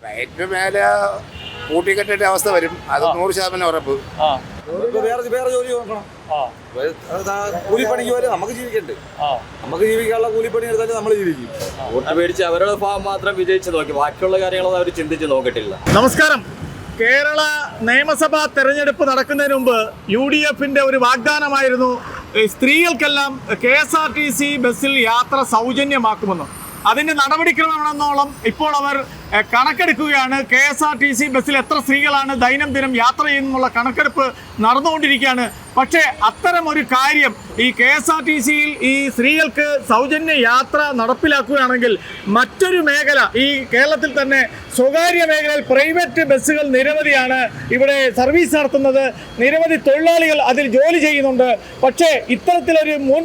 Private മേഖല കൂട്ടിക്കെട്ടേണ്ട അവസ്ഥ വരും, അത് 100% ഉറപ്പ്. വേറെ ജോലി നോക്കണം. കൂലിപ്പണിക്ക് വരെ നമുക്ക് ജീവിക്കണ്ടേ? നമുക്ക് ജീവിക്കാനുള്ള കൂലിപ്പണി എടുത്താലും നമ്മൾ ജീവിക്കും. വോട്ട് മേടിച്ച് അവരുടെ ഭാഗം മാത്രം വിജയിച്ച് നോക്കി, ബാക്കിയുള്ള കാര്യങ്ങളൊന്നും അവർ ചിന്തിച്ച് നോക്കിയിട്ടില്ല. നമസ്കാരം. കേരള നിയമസഭാ തെരഞ്ഞെടുപ്പ് നടക്കുന്നതിന് മുമ്പ് UDFന്റെ ഒരു വാഗ്ദാനമായിരുന്നു സ്ത്രീകൾക്കെല്ലാം KSRTC ബസ്സിൽ യാത്ര സൗജന്യമാക്കുമെന്ന്. അതിൻ്റെ നടപടിക്രമമെന്നോളം ഇപ്പോൾ അവർ കണക്കെടുക്കുകയാണ്. KSRTC ബസ്സിൽ എത്ര സ്ത്രീകളാണ് ദൈനംദിനം യാത്ര ചെയ്യുന്നുള്ള കണക്കെടുപ്പ് നടന്നുകൊണ്ടിരിക്കുകയാണ്. പക്ഷേ അത്തരം ഒരു കാര്യം ഈ KSRTCയിൽ ഈ സ്ത്രീകൾക്ക് സൗജന്യ യാത്ര നടപ്പിലാക്കുകയാണെങ്കിൽ മറ്റൊരു മേഖല, ഈ കേരളത്തിൽ തന്നെ സ്വകാര്യ മേഖലയിൽ പ്രൈവറ്റ് ബസ്സുകൾ നിരവധിയാണ് ഇവിടെ സർവീസ് നടത്തുന്നത്. നിരവധി തൊഴിലാളികൾ അതിൽ ജോലി ചെയ്യുന്നുണ്ട്. പക്ഷേ ഇത്തരത്തിലൊരു മുൻ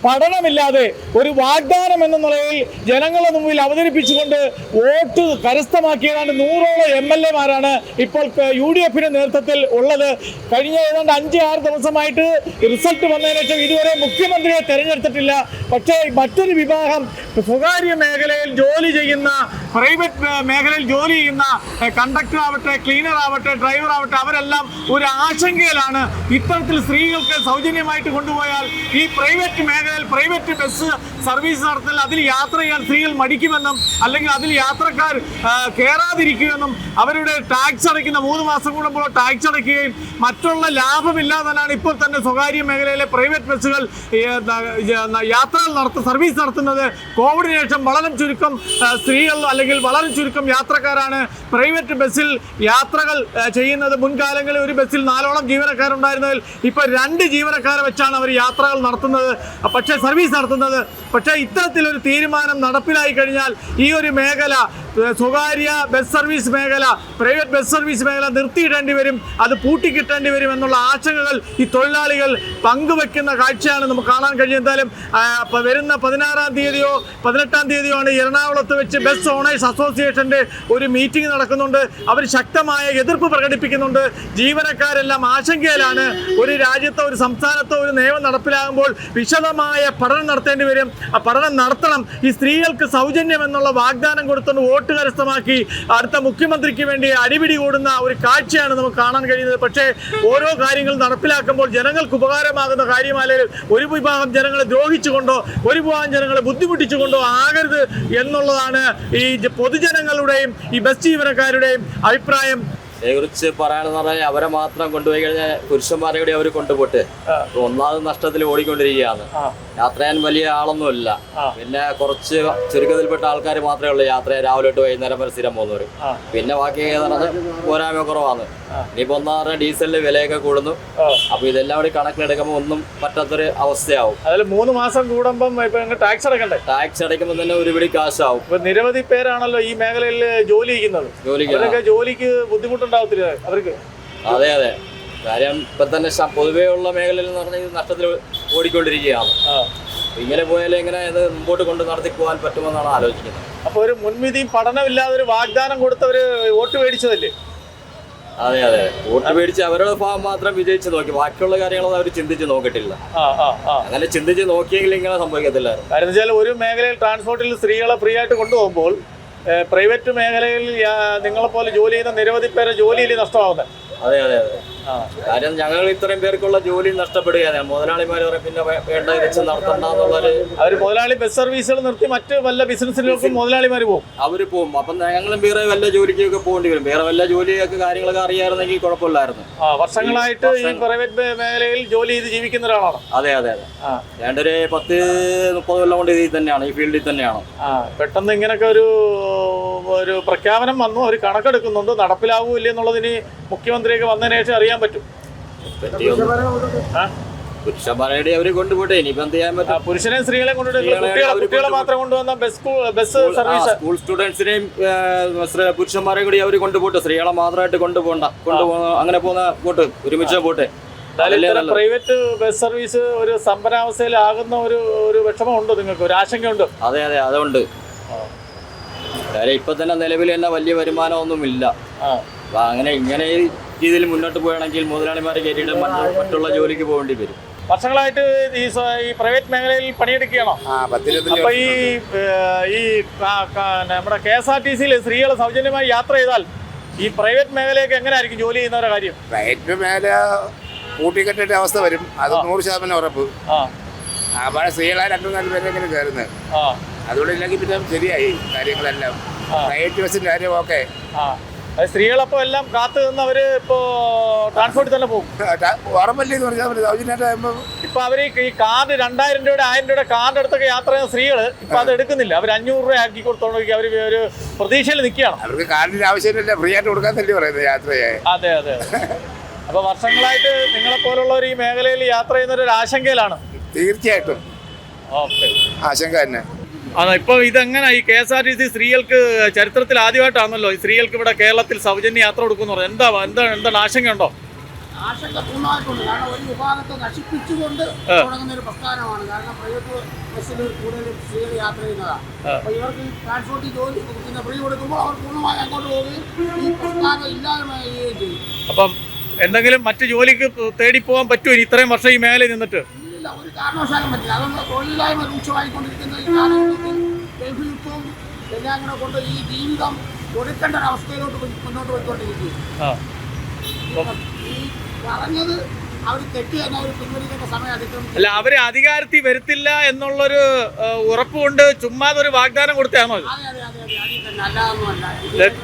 പഠനമില്ലാതെ ഒരു വാഗ്ദാനം എന്ന നിലയിൽ ജനങ്ങളുടെ മുമ്പിൽ അവതരിപ്പിച്ചുകൊണ്ട് വോട്ട് കരസ്ഥമാക്കിയതാണ് 100ഓളം MLA-മാരാണ് ഇപ്പോൾ UDFന്റെ നേതൃത്വത്തിൽ ഉള്ളത്. കഴിഞ്ഞ ഏതാണ്ട് 5-6 ദിവസമായിട്ട് റിസൾട്ട് വന്നതിന് ശേഷം ഇതുവരെ മുഖ്യമന്ത്രിയെ തെരഞ്ഞെടുത്തിട്ടില്ല. പക്ഷേ മറ്റൊരു വിഭാഗം സ്വകാര്യ മേഖലയിൽ ജോലി ചെയ്യുന്ന, പ്രൈവറ്റ് മേഖലയിൽ ജോലി ചെയ്യുന്ന കണ്ടക്ടർ ആവട്ടെ, ക്ലീനർ ആവട്ടെ, ഡ്രൈവർ ആവട്ടെ, അവരെല്ലാം ഒരു ആശങ്കയിലാണ്. ഇത്തരത്തിൽ സ്ത്രീകൾക്ക് സൗജന്യമായിട്ട് കൊണ്ടുപോയാൽ ഈ പ്രൈവറ്റ് മേഖലയിൽ പ്രൈവറ്റ് ബസ് സർവീസ് നടത്താൻ അതിൽ യാത്ര ചെയ്യാൻ സ്ത്രീകൾ മടിക്കുമെന്നും അല്ലെങ്കിൽ അതിൽ യാത്രക്കാർ കയറാതിരിക്കുമെന്നും അവരുടെ ടാക്സ് അടയ്ക്കുന്ന 3 മാസം കൂടുമ്പോൾ ടാക്സ് അടയ്ക്കുകയും മറ്റുള്ള ലാഭമില്ലാതെയാണ് ഇപ്പോൾ തന്നെ സ്വകാര്യ മേഖലയിലെ പ്രൈവറ്റ് ബസ്സുകൾ യാത്രകൾ സർവീസ് നടത്തുന്നത്. കോവിഡിന് ശേഷം വളരെ ചുരുക്കം സ്ത്രീകൾ അല്ലെങ്കിൽ വളരെ ചുരുക്കം യാത്രക്കാരാണ് പ്രൈവറ്റ് ബസ്സിൽ യാത്രകൾ ചെയ്യുന്നത്. മുൻകാലങ്ങളിൽ ഒരു ബസ്സിൽ 4ഓളം ജീവനക്കാരുണ്ടായിരുന്നതിൽ ഇപ്പോൾ 2 ജീവനക്കാരെ വെച്ചാണ് അവർ യാത്രകൾ നടത്തുന്നത്, പക്ഷേ സർവീസ് നടത്തുന്നത്. പക്ഷേ ഇത്തരത്തിലൊരു തീരുമാനം നടപ്പിലായി കഴിഞ്ഞാൽ ഈ ഒരു മേഖല, സ്വകാര്യ ബസ് സർവീസ് മേഖല, പ്രൈവറ്റ് ബസ് സർവീസ് മേഖല നിർത്തിയിടേണ്ടി വരും, അത് പൂട്ടിക്കിട്ടേണ്ടി വരും എന്നുള്ള ആശങ്കകൾ ഈ തൊഴിലാളികൾ പങ്കുവെക്കുന്ന കാഴ്ചയാണ് നമുക്ക് കാണാൻ കഴിയും. എന്തായാലും വരുന്ന 16-ാം തീയതിയോ 18-ാം തീയതിയോ ആണ് എറണാകുളത്ത് വെച്ച് ബസ് ഓണേഴ്സ് അസോസിയേഷൻ്റെ ഒരു മീറ്റിംഗ് നടക്കുന്നുണ്ട്. അവർ ശക്തമായ എതിർപ്പ് പ്രകടിപ്പിക്കുന്നുണ്ട്. ജീവനക്കാരെല്ലാം ആശങ്കയിലാണ്. ഒരു രാജ്യത്തോ ഒരു സംസ്ഥാനത്തോ ഒരു നിയമം നടപ്പിലാകുമ്പോൾ വിശദമായ പഠനം നടത്തേണ്ടി വരും. ആ പഠനം നടത്തണം. ഈ സ്ത്രീകൾക്ക് സൗജന്യം എന്നുള്ള വാഗ്ദാനം കൊടുത്തുകൊണ്ട് വോട്ട് കരസ്ഥമാക്കി അടുത്ത മുഖ്യമന്ത്രിക്ക് വേണ്ടി അടിപിടി കൂടുന്ന ഒരു കാഴ്ചയാണ് നമുക്ക് കാണാൻ കഴിയുന്നത്. പക്ഷേ ഓരോ കാര്യങ്ങൾ നടപ്പിലാക്കുമ്പോൾ ജനങ്ങൾക്ക് ഉപകാരമാകുന്ന കാര്യമല്ലെങ്കിൽ ഒരു വിഭാഗം ജനങ്ങളെ ദ്രോഹിച്ചുകൊണ്ടോ ഒരു വിഭാഗം ജനങ്ങളെ ബുദ്ധിമുട്ടിച്ചുകൊണ്ടോ ആകരുത് എന്നുള്ളതാണ് ഈ പൊതുജനങ്ങളുടെയും ഈ ബസ് ജീവനക്കാരുടെയും അഭിപ്രായം. ഇതിനെക്കുറിച്ച് പറയാനെന്ന് പറഞ്ഞാൽ അവരെ മാത്രം കൊണ്ടുപോയി കഴിഞ്ഞാൽ പുരുഷന്മാരെ കൂടി അവർ കൊണ്ടുപോയിട്ട് ഒന്നാമത് നഷ്ടത്തിൽ ഓടിക്കൊണ്ടിരിക്കുകയാണ്. യാത്ര ചെയ്യാൻ വലിയ ആളൊന്നുമില്ല. പിന്നെ കുറച്ച് ചുരുക്കത്തിൽപ്പെട്ട ആൾക്കാർ മാത്രമേ ഉള്ളൂ യാത്ര രാവിലെ തൊട്ട് വൈകുന്നേരം വരെ സ്ഥിരം പോകുന്നവർ. പിന്നെ ബാക്കി പോരായ്മ കുറവാണ്. ഇനിയിപ്പോൾ ഒന്നാമത് ഡീസലിന്റെ വിലയൊക്കെ കൂടുന്നു. അപ്പൊ ഇതെല്ലാം കൂടി കണക്കിലെടുക്കുമ്പോൾ ഒന്നും പറ്റാത്തൊരു അവസ്ഥയാവും. അതിൽ 3 മാസം കൂടുമ്പം ടാക്സ് അടക്കണ്ടേ? ടാക്സ് അടയ്ക്കുമ്പോൾ തന്നെ ഒരുപിടി കാശാവും. ഇപ്പൊ നിരവധി പേരാണല്ലോ ഈ മേഖലയിൽ ജോലി ചെയ്യുന്നത്. ജോലിക്ക് ബുദ്ധിമുട്ടുണ്ടാവത്തില്ല അവർക്ക്? അതെ അതെ. കാര്യം ഇപ്പൊ തന്നെ പൊതുവേ ഉള്ള മേഖലയിൽ എന്ന് പറഞ്ഞാൽ നഷ്ടത്തിൽ ഓടിക്കൊണ്ടിരിക്കുകയാണ്. ഇങ്ങനെ പോയാലും എങ്ങനെ ഇത് മുമ്പോട്ട് കൊണ്ട് നടത്തി പോകാൻ പറ്റുമെന്നാണ് ആലോചിക്കുന്നത്. അപ്പൊ ഒരു മുൻവിധിയും പഠനമില്ലാതെ ഒരു വാഗ്ദാനം കൊടുത്തവര് വോട്ട് മേടിച്ചതല്ലേ? അതെ അതെ. വോട്ട് മേടിച്ച് അവരുടെ ഭാഗം മാത്രം വിജയിച്ച് നോക്കി, ബാക്കിയുള്ള കാര്യങ്ങളൊന്നും അവർ ചിന്തിച്ച് നോക്കിയിട്ടില്ല. അങ്ങനെ ചിന്തിച്ച് നോക്കിയെങ്കിൽ ഇങ്ങനെ സംഭവിക്കത്തില്ലായിരുന്നു. കാരണം വെച്ചാൽ ഒരു മേഖലയിൽ ട്രാൻസ്പോർട്ടിൽ സ്ത്രീകളെ ഫ്രീ ആയിട്ട് കൊണ്ടുപോകുമ്പോൾ പ്രൈവറ്റ് മേഖലയിൽ നിങ്ങളെപ്പോലെ ജോലി ചെയ്യുന്ന നിരവധി പേരെ ജോലിയിൽ നഷ്ടമാകുന്നത്. അതെ അതെ അതെ. കാര്യം ഞങ്ങൾ ഇത്രയും പേർക്കുള്ള ജോലി നഷ്ടപ്പെടുകയാണ്. മുതലാളിമാർ പറയും പിന്നെ വേണ്ട വെച്ച് നടത്തണ്ടെന്നുള്ളൊരു അവർ മുതലാളി ബസ് സർവീസുകൾ നിർത്തി മറ്റ് വല്ല ബിസിനസ്സിലേക്കും മുതലാളിമാർ പോകും. അവർ പോകും. അപ്പം ഞങ്ങളും വേറെ വല്ല ജോലിക്കൊക്കെ പോകേണ്ടി വരും. വേറെ വല്ല ജോലിയൊക്കെ കാര്യങ്ങളൊക്കെ അറിയാമായിരുന്നെങ്കിൽ കുഴപ്പമില്ലായിരുന്നു. വർഷങ്ങളായിട്ട് ഈ പ്രൈവറ്റ് മേഖലയിൽ ജോലി ചെയ്ത് ജീവിക്കുന്ന ഒരാളാണ്. അതെ അതെ അതെ. ഏണ്ടൊരു 10-30 കൊല്ലം കൊണ്ട് ഇതിൽ തന്നെയാണ്, ഈ ഫീൽഡിൽ തന്നെയാണ്. പെട്ടെന്ന് ഇങ്ങനൊക്കെ ഒരു പ്രഖ്യാപനം വന്നു, ഒരു കണക്കെടുക്കുന്നുണ്ട്. നടപ്പിലാവൂല്ല എന്നുള്ളതിന് മുഖ്യമന്ത്രിയൊക്കെ വന്നതിന് ശേഷം അറിയാൻ പറ്റും. പുരുഷന്മാരുടെ അവര് കൊണ്ടുപോട്ടെ, ഇനിയിപ്പോ എന്ത് ചെയ്യാൻ പറ്റും? പുരുഷനെ സ്ത്രീകളെ കുട്ടികളെ മാത്രം കൊണ്ടുവന്ന ബസ് സർവീസ് സ്കൂൾ സ്റ്റുഡൻസിനെയും പുരുഷന്മാരെ കൂടി അവര് കൊണ്ടുപോട്ടെ. സ്ത്രീകളെ മാത്രമായിട്ട് കൊണ്ടുപോകണ്ട. അങ്ങനെ പോകുന്ന പോട്ട് ഒരുമിച്ച് പോട്ടെ. പ്രൈവറ്റ് ബസ് സർവീസ് ഒരു സ്തംഭനാവസ്ഥയിലാകുന്ന ഒരു വിഷമമുണ്ടോ നിങ്ങൾക്ക്? ഒരു ആശങ്കയുണ്ടോ? അതെ അതെ, അതുണ്ട്. കാര്യം ഇപ്പൊ തന്നെ നിലവിൽ തന്നെ വലിയ വരുമാനമൊന്നുമില്ല. അങ്ങനെ ഇങ്ങനെ രീതിയിൽ മുന്നോട്ട് പോവുകയാണെങ്കിൽ മുതലാളിമാരെ കയറ്റിയിട്ട് മറ്റുള്ള ജോലിക്ക് പോകേണ്ടി വരും. വർഷങ്ങളായിട്ട് ഈ പ്രൈവറ്റ് മേഖലയിൽ പണിയെടുക്കുകയാണോ? ആ 10-25 അപ്പൊ നമ്മുടെ KSRTC-യിൽ സ്ത്രീകൾ സൗജന്യമായി യാത്ര ചെയ്താൽ ഈ പ്രൈവറ്റ് മേഖലയൊക്കെ എങ്ങനെ ആയിരിക്കും ജോലി ചെയ്യുന്നവരുടെ കാര്യം? പ്രൈവറ്റ് മേഖല കൂട്ടിക്കെട്ടേണ്ട അവസ്ഥ വരും, അത് 100% ഉറപ്പ്. അപ്പോൾ സ്ത്രീകളെ 2-4 പേരെങ്കിലും കയറുന്നത്. അതുകൊണ്ട് ഇല്ലെങ്കിൽ പിന്നെ ശരിയായി കാര്യങ്ങളെല്ലാം. പ്രൈവറ്റ് ബസ്സിൻ്റെ കാര്യം ഓക്കെ. സ്ത്രീകളപ്പോ എല്ലാം കാത്തു നിന്ന് അവര് ഇപ്പോ ട്രാൻസ്പോർട്ടിൽ തന്നെ പോകും. ഉറപ്പല്ലേ എന്ന് പറഞ്ഞാൽ സൗജന്യമായിട്ടാകുമ്പോൾ ഇപ്പൊ അവര് ഈ കാർഡ് 2000 രൂപയുടെ 1000 രൂപയുടെ കാർഡ് എടുത്തൊക്കെ യാത്ര ചെയ്യുന്ന സ്ത്രീകള് ഇപ്പൊ അത് എടുക്കുന്നില്ല. അവർ 500 രൂപ ആക്കി കൊടുത്തോണ്ടെങ്കിൽ അവര് ഒരു പ്രതീക്ഷയിൽ നിൽക്കുകയാണ്. അവർക്ക് കാർഡിന്റെ ആവശ്യമില്ല, ഫ്രീ ആയിട്ട് കൊടുക്കാൻ തന്നെ പറയുന്നത് യാത്രയായി. അതെ അതെ. അപ്പൊ വർഷങ്ങളായിട്ട് നിങ്ങളെ പോലുള്ളവർ ഈ മേഖലയിൽ യാത്ര ചെയ്യുന്ന ഒരു ആശങ്കയിലാണ്. തീർച്ചയായിട്ടും ഓക്കെ, ആശങ്ക തന്നെ. ഇപ്പൊ ഇതെങ്ങനെ ഈ KSRTC സ്ത്രീകൾക്ക് ചരിത്രത്തിൽ ആദ്യമായിട്ടാണല്ലോ ഈ സ്ത്രീകൾക്ക് ഇവിടെ കേരളത്തിൽ സൗജന്യ യാത്ര കൊടുക്കുന്നു പറയുന്നത്. എന്താണ് ആശങ്കയുണ്ടോ? ആശങ്ക പൂർണ്ണമായിട്ടുണ്ട്. കാരണം ഒരു വിഭാഗത്തെ നശിപ്പിച്ചുകൊണ്ട് തുടങ്ങുന്ന ഒരു പ്രസ്ഥാനമാണ്. കാരണം പ്രൈവറ്റ് ബസ്സിൽ കൂടുതലും സ്ത്രീകൾ യാത്ര ചെയ്യുന്നതാണ്. അപ്പൊ ഇവർക്ക് ട്രാൻസ്പോർട്ടിൽ ജോലി പിന്നെ ഫ്രീ കൊടുക്കുമ്പോൾ അവർ പൂർണ്ണമായി അങ്ങോട്ട് പോവുകയും ഈ പ്രസ്ഥാനം ഇല്ലായ്മയുകയും ചെയ്യും. അപ്പം എന്തെങ്കിലും മറ്റു ജോലിക്ക് തേടി പോകാൻ പറ്റുമോ ഇത്രയും വർഷം ഈ മേഖലയിൽ നിന്നിട്ട്? ഇല്ല, ഒരു കാരണവശാലും പറ്റില്ല. അതുകൊണ്ട് തൊഴിലില്ലായ്മ രൂക്ഷമായിക്കൊണ്ടിരിക്കുന്ന ഈ കാലഘട്ടത്തിൽ ഗൾഫ് യുദ്ധവും എല്ലാം കൂടെ കൊണ്ട് ഈ ജീവിതം കൊടുക്കേണ്ട ഒരു അവസ്ഥയിലോട്ട് മുന്നോട്ട് പോയിക്കൊണ്ടിരിക്കുകയും ഈ പറഞ്ഞത് അവർ തെറ്റി തന്നെ അവർ പിൻവലിക്കേണ്ട സമയം അതിക്രമിച്ചു. അല്ല, അവര് അധികാരത്തിൽ വരുത്തില്ല എന്നുള്ളൊരു ഉറപ്പുകൊണ്ട് ചുമ്മാതെ ഒരു വാഗ്ദാനം കൊടുത്താണോ? അതെ അതെ അതെ അതെ, അതിൽ തന്നെ അല്ലാതൊന്നുമല്ല.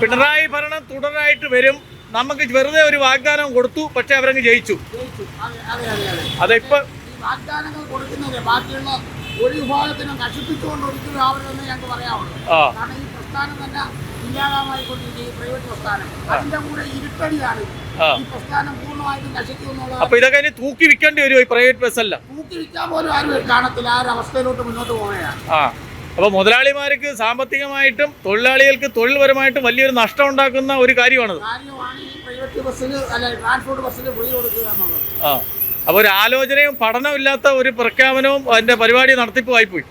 പിണറായി ഭരണം തുടരായിട്ട് വരും, നമുക്ക് വെറുതെ ഒരു വാഗ്ദാനം കൊടുത്തു, പക്ഷെ അവരങ്ങ് ജയിച്ചു. അതിപ്പോ വാഗ്ദാനങ്ങൾ കൊടുക്കുന്നതിന് ബാക്കിയുള്ള ഒരു വിഭാഗത്തിനെ നശിപ്പിച്ചുകൊണ്ട് ഒരിക്കലും ആവരുതെന്ന് ഞങ്ങൾക്ക് പറയാവുള്ളൂ. കാരണം ഈ പ്രസ്ഥാനം തന്നെ ഇല്ലാതാമായിക്കൊണ്ടിരിക്കുക ഈ പ്രൈവറ്റ് പ്രസ്ഥാനം. അതിന്റെ കൂടെ ഇരുട്ടടിയാണ് ഈ പ്രസ്ഥാനം പൂർണ്ണമായിട്ടും നശിക്കുമെന്നുള്ളത്. അപ്പൊ ഇതൊക്കെ ഇനി തൂക്കി വിൽക്കേണ്ടി വരുമോ ഈ പ്രൈവറ്റ് ബസ് അല്ല? തൂക്കി വിൽക്കാൻ പോലും ആരും കാണത്തില്ല. ആ ഒരു അവസ്ഥയിലോട്ട് മുന്നോട്ട് പോവുകയാണ്. അപ്പൊ മുതലാളിമാർക്ക് സാമ്പത്തികമായിട്ടും തൊഴിലാളികൾക്ക് തൊഴിൽപരമായിട്ടും വലിയൊരു നഷ്ടം ഉണ്ടാക്കുന്ന ഒരു കാര്യമാണത്. കാര്യമാണ് ഈ പ്രൈവറ്റ് ബസ്സിൽ അല്ല ട്രാൻസ്പോർട്ട് ബസ്സിൽ ഫ്രീ കൊടുക്കുക എന്നുള്ളത്. അപ്പൊ ഒരു ആലോചനയും പഠനവും ഇല്ലാത്ത ഒരു പ്രഖ്യാപനവും അതിന്റെ പരിപാടി നടത്തിപ്പുമായിപ്പോയി.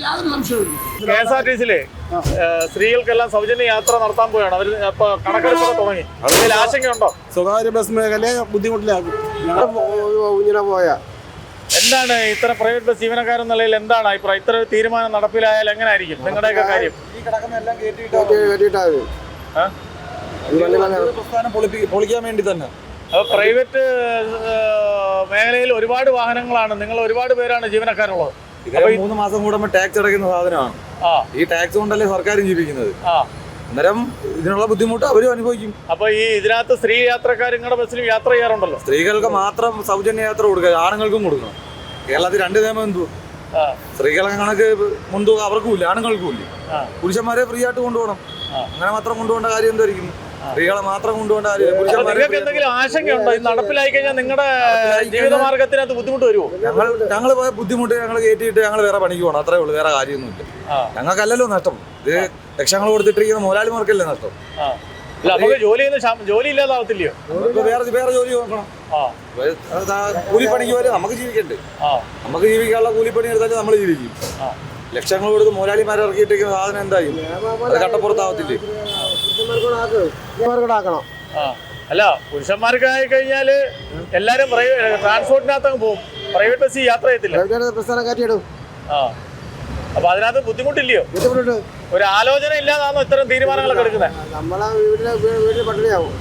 യാതൊരു സംശയവും KSRTC-യിലെ സ്ത്രീകൾക്കെല്ലാം സൗജന്യ യാത്ര നടത്താൻ പോയാണ് അവർ. അപ്പൊ കണക്കെടുപ്പൊക്കെ തുടങ്ങി. അതിൽ ആശങ്കയുണ്ടോ? സ്വകാര്യ ബസ് മേഖലയെ ബുദ്ധിമുട്ടിലാക്കും. ഇങ്ങനെ പോയാ എന്താണ് ഇത്ര പ്രൈവറ്റ് ബസ് ജീവനക്കാരെന്ന നിലയിൽ എന്താണ് അഭിപ്രായം? ഇത്ര ഒരു തീരുമാനം നടപ്പിലായാൽ എങ്ങനെ ആയിരിക്കും നിങ്ങളുടെയൊക്കെ കാര്യം? ഈ കിടക്കുന്നെല്ലാം പ്രസ്ഥാനം പൊളിക്കാൻ വേണ്ടി തന്നെ. അപ്പൊ പ്രൈവറ്റ് മേഖലയിൽ ഒരുപാട് വാഹനങ്ങളാണ്, നിങ്ങൾ ഒരുപാട് പേരാണ് ജീവനക്കാരുള്ളത്. 3 മാസം കൂടുമ്പോൾ ടാക്സ് അടയ്ക്കുന്ന സാധനമാണ്. ഈ ടാക്സ് കൊണ്ടല്ലേ സർക്കാരും ജീവിക്കുന്നത്. അന്നേരം ഇതിനുള്ള ബുദ്ധിമുട്ട് അവരും അനുഭവിക്കും. അപ്പൊ ഈ ഇതിനകത്ത് സ്ത്രീ യാത്രക്കാർ നിങ്ങളുടെ ബസ്സിലും യാത്ര ചെയ്യാറുണ്ടല്ലോ. സ്ത്രീകൾക്ക് മാത്രം സൗജന്യ യാത്ര കൊടുക്കുക, ആണുങ്ങൾക്കും കൊടുക്കണം. കേരളത്തിൽ 2 നിയമം എന്തു? സ്ത്രീകളെ കണക്ക് മുൻതൂക്കം അവർക്കും ഇല്ല, ആണുങ്ങൾക്കും ഇല്ല. പുരുഷന്മാരെ ഫ്രീ ആയിട്ട് കൊണ്ടുപോകണം. അങ്ങനെ മാത്രം കൊണ്ടുപോകേണ്ട കാര്യം എന്തായിരിക്കും? സ്ത്രീകളെ മാത്രം കൊണ്ടുപോകേണ്ട കാര്യം. നിങ്ങൾക്ക് എന്തെങ്കിലും ആശങ്കയുണ്ടോ ഇത് നടപ്പിലായി കഴിഞ്ഞാൽ നിങ്ങളുടെ ജീവിതമാർഗത്തിനകത്ത് ബുദ്ധിമുട്ട് വരുമോ? ഞങ്ങൾ പോയ ബുദ്ധിമുട്ട് ഞങ്ങൾ കയറ്റിയിട്ട് ഞങ്ങൾ വേറെ പണിക്ക് പോകണം, അത്രേ ഉള്ളൂ. വേറെ കാര്യമൊന്നുമില്ല. ഞങ്ങൾക്കല്ലല്ലോ നഷ്ടം. ഇത് ലക്ഷങ്ങൾ കൊടുത്തിട്ടിരിക്കുന്ന മുതലാളിമാർക്കല്ലേ നഷ്ടം. ജോലി ഇല്ലാതാവത്തില്ലയോ? വേറെ ജോലി നോക്കണം. കൂലിപ്പണിക്ക് പോലെ നമുക്ക് ജീവിക്കണ്ടേ? നമുക്ക് ജീവിക്കാനുള്ള കൂലിപ്പണി എടുത്താലും നമ്മൾ ജീവിക്കും. ലക്ഷങ്ങൾ കൊടുത്ത് മുതലാളിമാരെ ഇറക്കിയിട്ടിരിക്കുന്ന സാധനം എന്തായി? അത് കട്ടപ്പുറത്താവത്തില്ലേ? അല്ല, പുരുഷന്മാർക്ക് ആയി കഴിഞ്ഞാല് എല്ലാരും ട്രാൻസ്പോർട്ടിനകത്ത് പോകും, പ്രൈവറ്റ് ബസ് യാത്ര ചെയ്യത്തില്ല. അപ്പൊ അതിനകത്ത് ബുദ്ധിമുട്ടില്ലയോ? ഒരു ആലോചന ഇല്ലാതാണോ ഇത്തരം തീരുമാനങ്ങളൊക്കെ എടുക്കുന്നത്? നമ്മളെ വീട്ടിൽ പട്ടിണിയാവും.